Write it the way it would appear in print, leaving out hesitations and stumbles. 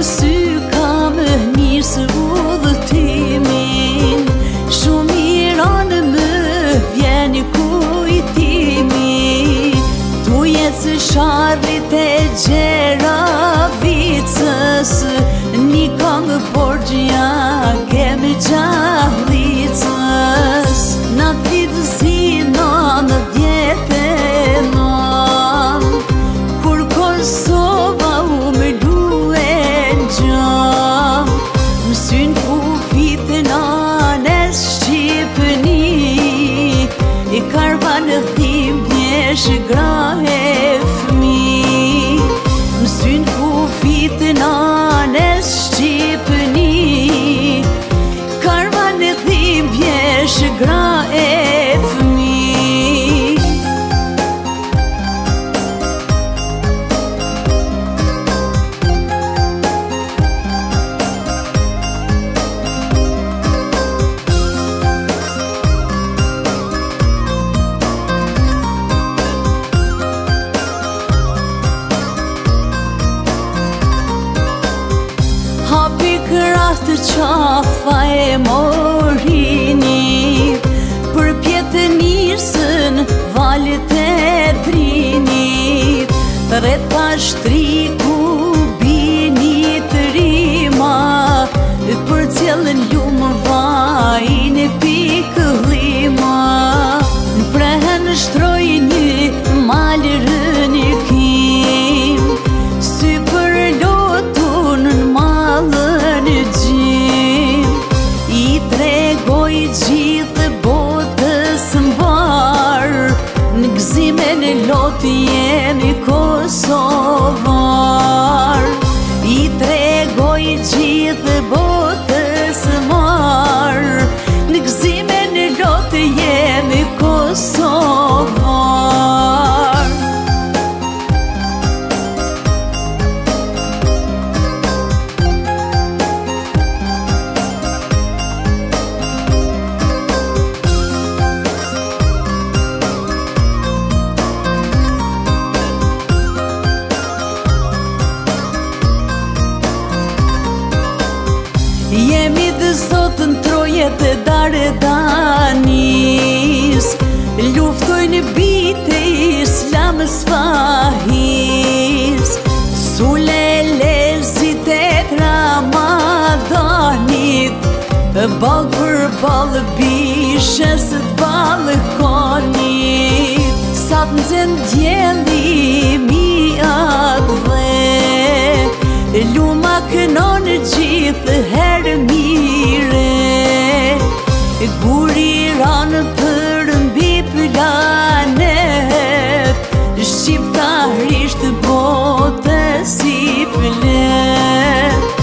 sy kam nisë udhëtimin, shumë i ranë më vjen kujtimi, tu jetë së sharrit e Gjeravicës, një këngë borgjja kemi gjahlicës, na vitë si nënë vjetenon, kur Kosova u më luen gjëm, më syn kufit e nanes Shqipëni, i karvanë thim pjesh gra e fmi, më syn kufit e nanes Shqipëni, karvanë thim pjesh gra e fmi. Hapi kras të qafa e morinit, për pjetë nisën valet e drinit, thret pashtri ku binit rima, për cjellën lumë vajin e pikëllima, prehen shtroj një malë rënikim, sy për lotun në malën gjim, i tregoj gjithë botës mbar, në gzime në lotë jemi kosovar, i tregoj gjithë botës mbar, në gzime në lotë jemi kosovar. Jemi dhe zotën trojet e Dardanis, luftojnë bite islamës fahis, sule lezit e Ramadanit, balë për balë bishës të balkonit, sa të nëzën djelimi atë dhe, luma kënon gjithë herë mire, guri ranë për mbi planet, shqiptarisht botës i flet.